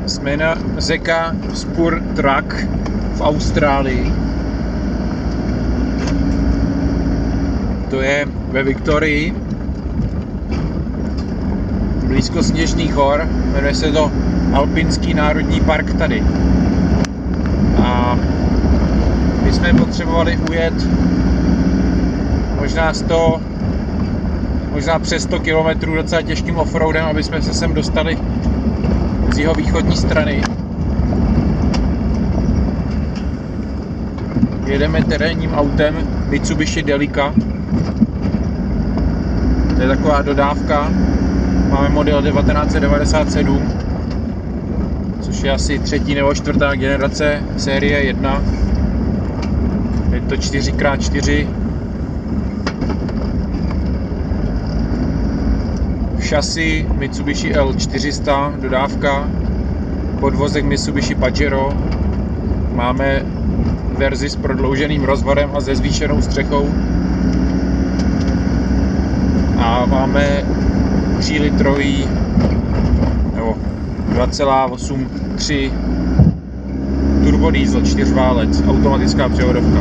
Jsme na Zeka Spur Track v Austrálii. To je ve Viktorii, blízko Sněžných hor, jmenuje se to Alpinský národní park tady. A my jsme potřebovali ujet možná přes 100 km docela těžkým offroadem, aby jsme se sem dostali z jeho východní strany. Jedeme terénním autem Mitsubishi Delica. To je taková dodávka. Máme model 1997, což je asi 3. nebo 4. generace série 1. Je to 4x4. Šasi Mitsubishi L400, dodávka. Podvozek Mitsubishi Pajero. Máme verzi s prodlouženým rozvodem a se zvýšenou střechou. A máme 3-litrový nebo 2,83 turbodiesel 4válec, automatická převodovka.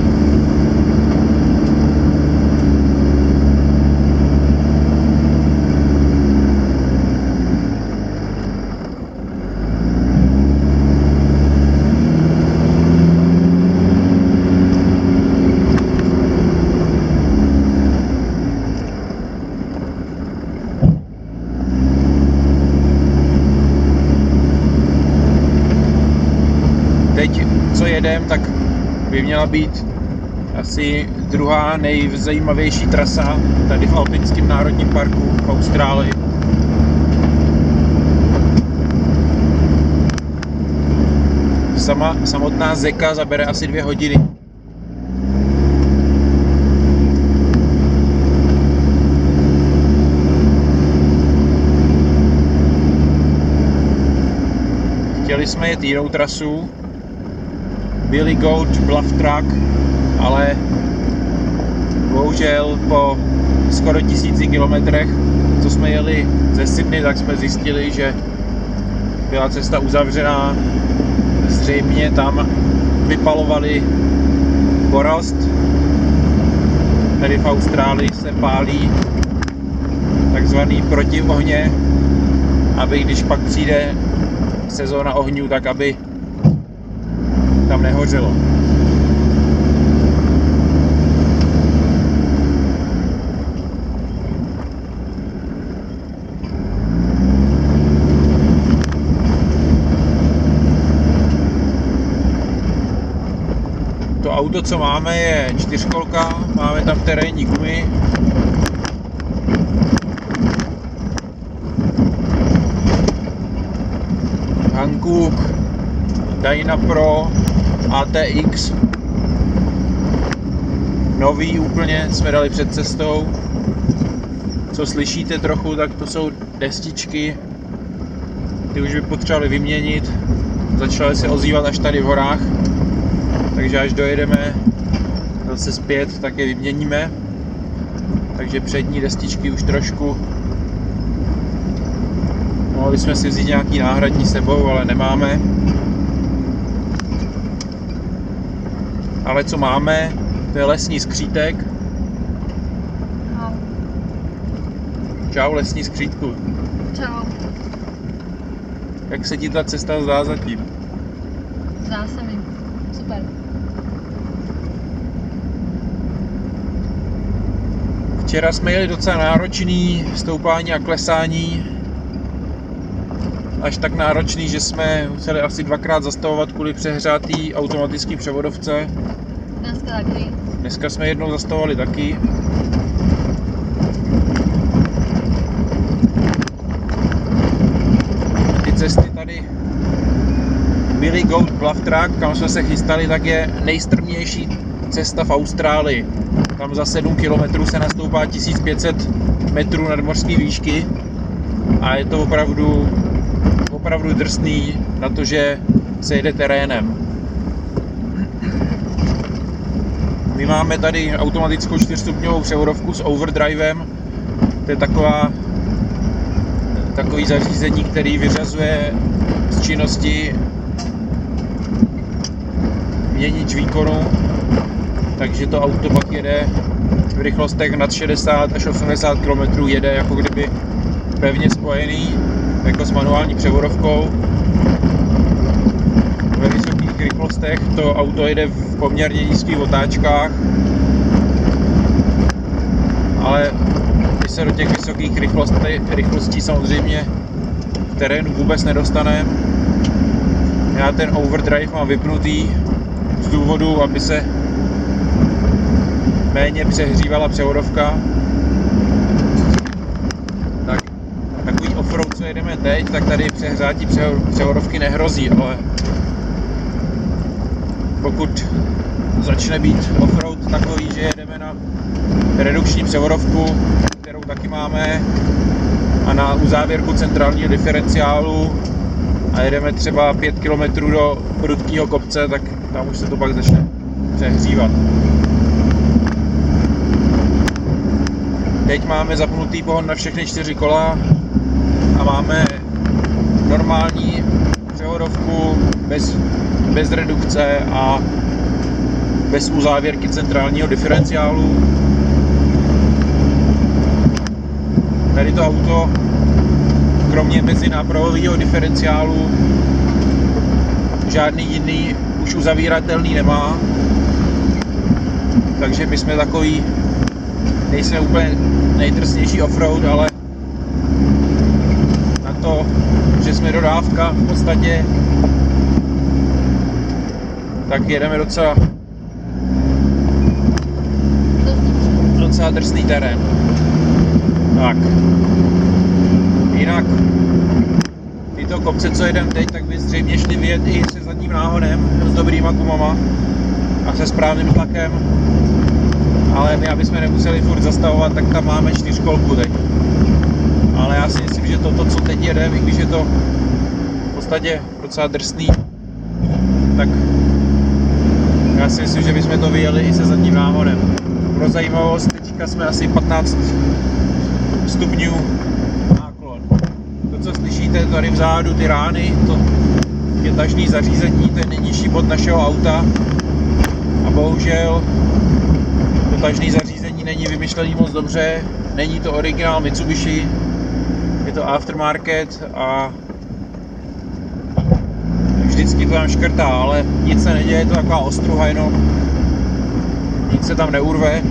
Teď, co jedem, tak by měla být asi druhá nejzajímavější trasa tady v Alpinském národním parku v Austrálii. Samotná Zeka zabere asi 2 hodiny. Chtěli jsme jet jinou trasu, Billy Goat Bluff Track, ale bohužel po skoro 1000 kilometrech, co jsme jeli ze Sydney, tak jsme zjistili, že byla cesta uzavřená. Zřejmě tam vypalovali porost. Tady v Austrálii se pálí takzvaný protiohně, aby když pak přijde sezóna ohňů, tak aby tam nehořelo. To auto, co máme, je 4kolka, máme tam terénní gumy. Hankook Dynapro ATX, nový úplně, jsme dali před cestou. Co slyšíte trochu, tak to jsou destičky, ty už by potřebovali vyměnit, začaly se ozývat až tady v horách, takže až dojedeme zase zpět, tak je vyměníme. Takže přední destičky už trošku, mohli jsme si vzít nějaký náhradní sebou, ale nemáme. Ale co máme, to je lesní skřítek. Čau lesní skřítku. Čau. Jak se ti ta cesta zdá zatím? Zdá se mi. Super. Včera jsme jeli docela náročný stoupání a klesání. Až tak náročný, že jsme museli asi 2krát zastavovat kvůli přehřátý automatický převodovce. Dneska taky. Dneska jsme jednou zastavovali taky. Ty cesty tady Billy Goat Bluff Track, kam jsme se chystali, tak je nejstrmější cesta v Austrálii. Tam za 7 km se nastoupá 1500 metrů nadmořské výšky a je to opravdu drsný na to, že se jede terénem. My máme tady automatickou 4stupňovou převodovku s overdrivem. To je takový zařízení, který vyřazuje z činnosti měnič výkonu, takže to auto pak jede v rychlostech nad 60 až 80 km, jede jako kdyby pevně spojený, jako s manuální převodovkou. Ve vysokých rychlostech to auto jede v poměrně nízkých otáčkách, ale my se do těch vysokých rychlostí samozřejmě v terénu vůbec nedostaneme. Já ten overdrive mám vypnutý z důvodu, aby se méně přehřívala převodovka. Takový offroad, co jedeme teď, tak tady přehřátí převodovky nehrozí, ale pokud začne být offroad takový, že jedeme na redukční převodovku, kterou taky máme, a na uzávěrku centrálního diferenciálu a jedeme třeba 5 km do prudkého kopce, tak tam už se to pak začne přehřívat. Teď máme zapnutý pohon na všechny 4 kola a máme normální převodovku bez redukce a bez uzávěrky centrálního diferenciálu. Tady to auto kromě mezinápravového diferenciálu žádný jiný už uzavíratelný nemá, takže my jsme takový, nejsme úplně nejdrsnější offroad, ale na to, že jsme dodávka v podstatě, tak jedeme docela drsný terén. Tak. Jinak tyto kopce, co jedem teď, tak by zřejmě šli vyjet i se zadním náhonem s dobrýma gumama a se správným tlakem. Ale my, aby jsme nemuseli furt zastavovat, tak tam máme 4kolku teď. Ale já si myslím, že toto, co teď jedeme, i když je to v podstatě docela drsný, tak já si myslím, že bychom to vyjeli i se zadním náhonem. Pro zajímavost, teďka jsme asi 15 stupňů náklon. To, co slyšíte tady vzadu, ty rány, to je tažný zařízení, to je nejnižší bod našeho auta. A bohužel to tažný zařízení není vymyšlený moc dobře, není to originál Mitsubishi, je to aftermarket a vždycky to tam škrtá, ale nic se neděje, je to taková ostruha jenom, nic se tam neurve.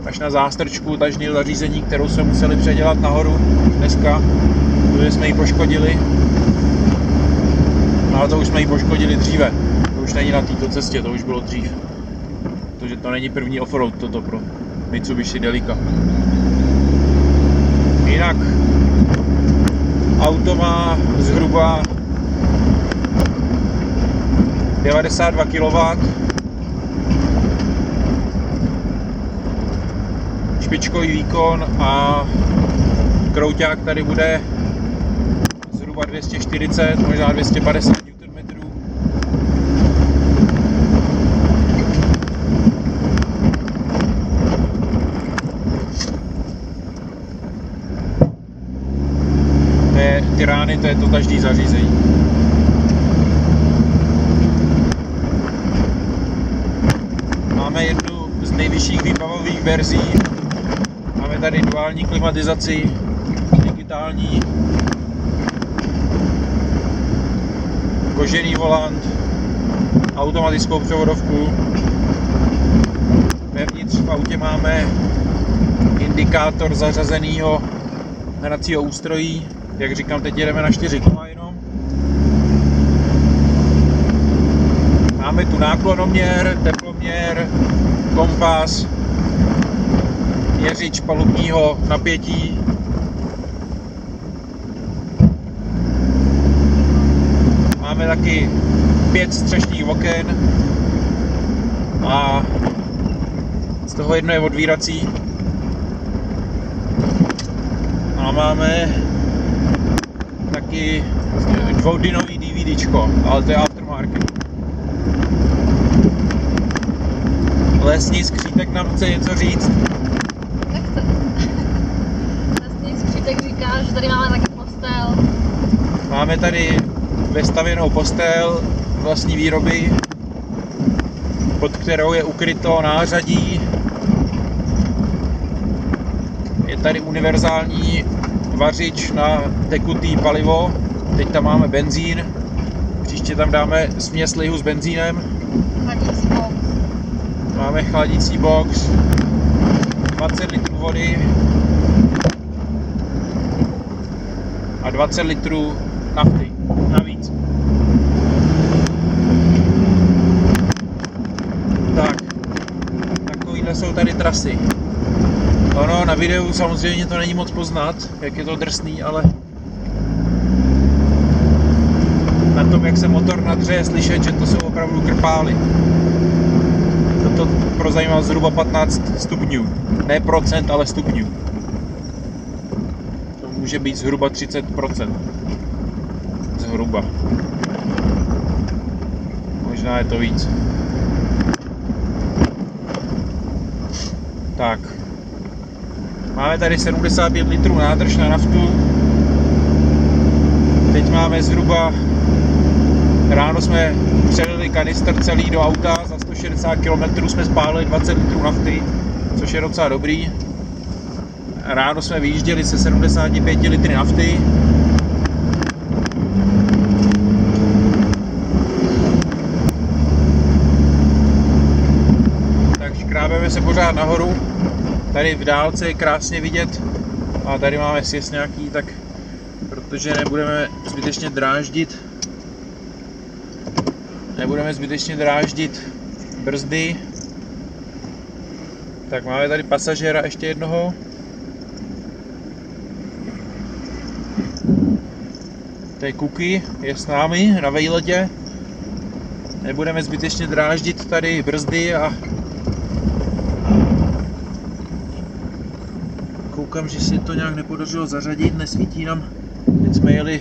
Až na zástrčku tažného zařízení, kterou jsme museli předělat nahoru dneska, protože jsme ji poškodili. No ale to už jsme ji poškodili dříve, to už není na této cestě, to už bylo dřív. Protože to není první offroad toto pro Mitsubishi Delica. Jinak auto má zhruba 92 kW, špičkový výkon a krouťák tady bude zhruba 240, možná 250 Nm. Ty rány, to je to tažný zařízení. Máme jednu z nejvyšších výbavových verzí. Máme tady duální klimatizaci, digitální, kožený volant, automatickou převodovku. Vevnitř v autě máme indikátor zařazeného hracího ústrojí. Jak říkám, teď jedeme na 4 kola jenom. Máme tu náklonoměr, teploměr, kompas, měřič palubního napětí. Máme taky 5 střešních oken a z toho jedno je odvírací. A máme taky dvoudynový DVDčko, ale to je aftermarket. Lesní skřítek nám chce něco říct. Nechce. Lesní skřítek říká, že tady máme taky postel. Máme tady vestavěnou postel vlastní výroby, pod kterou je ukryto nářadí. Je tady univerzální vařič na tekutý palivo. Teď tam máme benzín. Příště tam dáme směs lihu s benzínem. Chladící box. Máme chladící box. 20 litrů vody. A 20 litrů nafty. Navíc. Tak. Takovýhle jsou tady trasy. Ono, na videu samozřejmě to není moc poznat, jak je to drsný, ale na tom, jak se motor nadře, je slyšet, že to jsou opravdu krpály. Toto pro zajímavost zhruba 15 stupňů. Ne procent, ale stupňů. To může být zhruba 30%. Zhruba. Možná je to víc. Tak. Máme tady 75 litrů nádrž na naftu. Teď máme zhruba... Ráno jsme přelili kanistr celý do auta, za 160 km jsme spálili 20 litrů nafty, což je docela dobrý. Ráno jsme vyjížděli se 75 litry nafty. Takže krábeme se pořád nahoru. Tady v dálce je krásně vidět a tady máme sjezd nějaký, tak protože nebudeme zbytečně dráždit brzdy, tak máme tady pasažéra ještě jednoho. Tady Kuky je s námi na vejletě. Nebudeme zbytečně dráždit tady brzdy a koukám, že si to nějak nepodařilo zařadit, nesvítí nám. Teď jsme jeli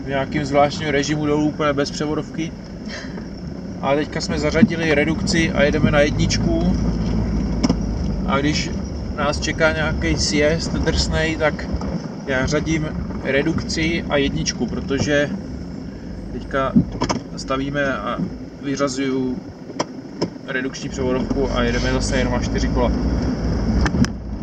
v nějakým zvláštním režimu dolů úplně bez převodovky. A teďka jsme zařadili redukci a jedeme na jedničku. A když nás čeká nějaký sjezd drsnej, tak já řadím redukci a jedničku, protože teďka stavíme a vyřazuju redukční převodovku a jedeme zase jenom na 4 kola.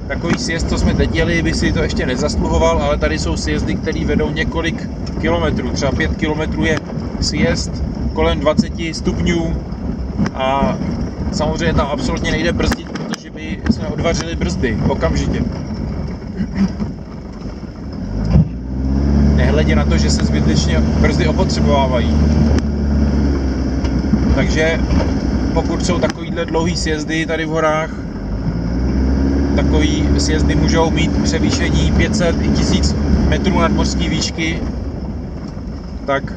Takový sjezd, co jsme teď jeli, by si to ještě nezasluhoval, ale tady jsou sjezdy, které vedou několik kilometrů. Třeba 5 kilometrů je sjezd kolem 20 stupňů a samozřejmě tam absolutně nejde brzdit, protože by jsme odvařili brzdy okamžitě. Nehledě na to, že se zbytečně brzdy opotřebovávají. Takže pokud jsou takovýhle dlouhý sjezdy tady v horách, takový sjezdy můžou mít převýšení 500 i 1000 metrů nadmořské výšky, tak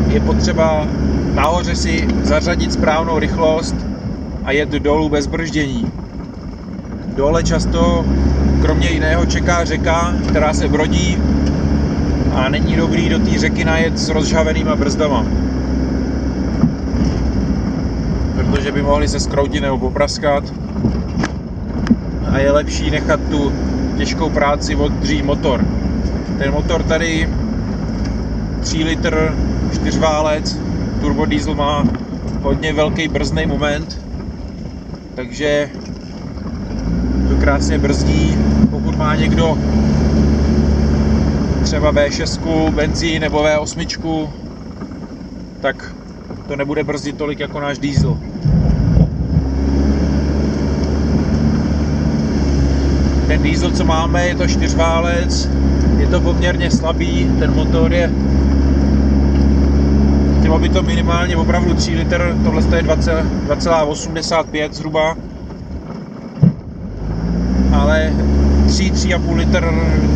je potřeba nahoře si zařadit správnou rychlost a jet dolů bez brždění. Dole často kromě jiného čeká řeka, která se brodí a není dobrý do té řeky najet s rozžhavenýma brzdama, protože by mohli se zkroutit nebo popraskat a je lepší nechat tu těžkou práci oddřít motor. Ten motor tady 3 litr 4válec turbodiesel má hodně velký brzdný moment, takže to krásně brzdí. Pokud má někdo třeba V6 benzín nebo V8, tak to nebude brzdit tolik jako náš diesel. Ten diesel, co máme, je to 4válec, je to poměrně slabý, ten motor je, chtělo by to minimálně opravdu 3 litr, tohle je 2,85 zhruba, ale 3,5 litr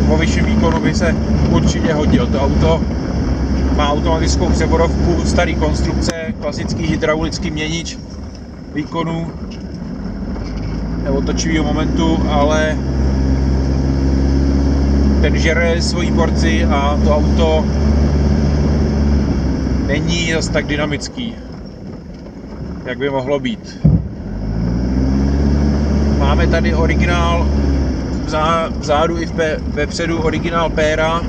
po vyšším výkonu by se určitě hodil. To auto má automatickou převodovku staré konstrukce, klasický hydraulický měnič výkonu nebo točivého momentu, ale ten žere svoji porci a to auto není zase tak dynamický. jak by mohlo být. Máme tady originál vzadu i vepředu originál péra.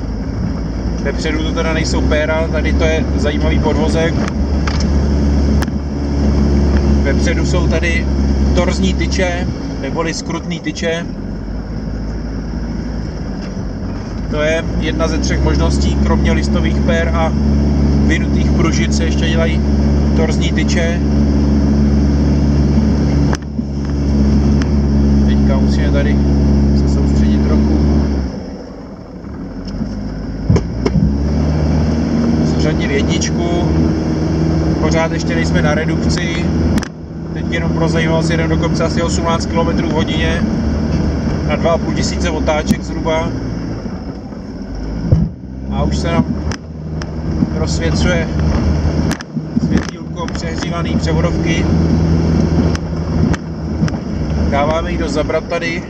Vepředu to teda nejsou péra, tady to je zajímavý podvozek. Vepředu jsou tady torzní tyče, neboli skrutný tyče. To je jedna ze 3 možností, kromě listových pér a vynutých pružin se ještě dělají torzní tyče. Teďka musíme tady se soustředit trochu. Zřadit jedničku. Pořád ještě nejsme na redukci. Teď jenom pro zajímavost jedem do kopce asi 18 km v hodině na 2500 otáček zhruba. A už se nám rozsvěcuje světýlko přehřívaný převodovky. Dáváme ji do zabrat tady.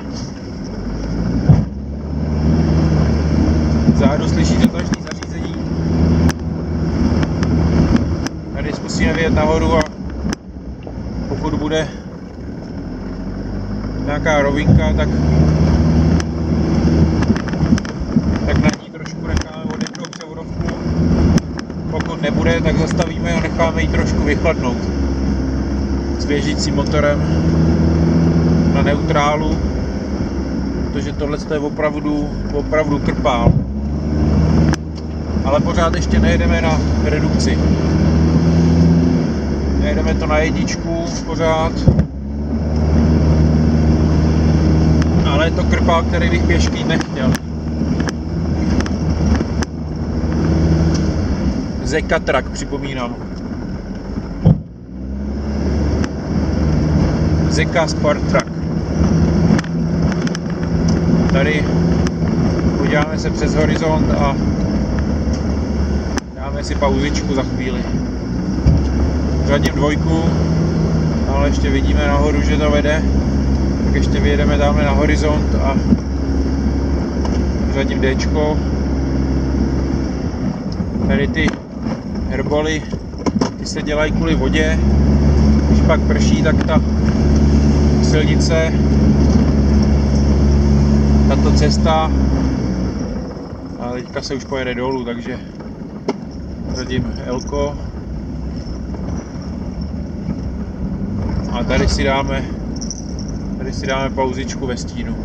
Zádu slyšíte točný zařízení. Tady zkusíme vyjet nahoru a pokud bude nějaká rovinka, tak na ní trošku necháme odepnout převodovku. Pokud nebude, tak zastavíme a necháme ji trošku vychladnout s běžícím motorem na neutrálu, protože tohle je opravdu krpál. Ale pořád ještě nejedeme na redukci. Nejedeme to na jedničku pořád. Ale je to krpál, který bych pěšky nechtěl. Zekatrak, připomínám. Zeka Spartrak. Tady podíváme se přes horizont a dáme si pauzičku za chvíli. Řadím 2, ale ještě vidíme nahoru, že to vede. Tak ještě vyjedeme, dáme na horizont a řadím Dčko. Tady ty herboly, ty se dělají kvůli vodě. Když pak prší, tak ta silnice, tato cesta, a teďka se už pojede dolů, takže řadím Lko. A tady si dáme pauzičku ve stínu.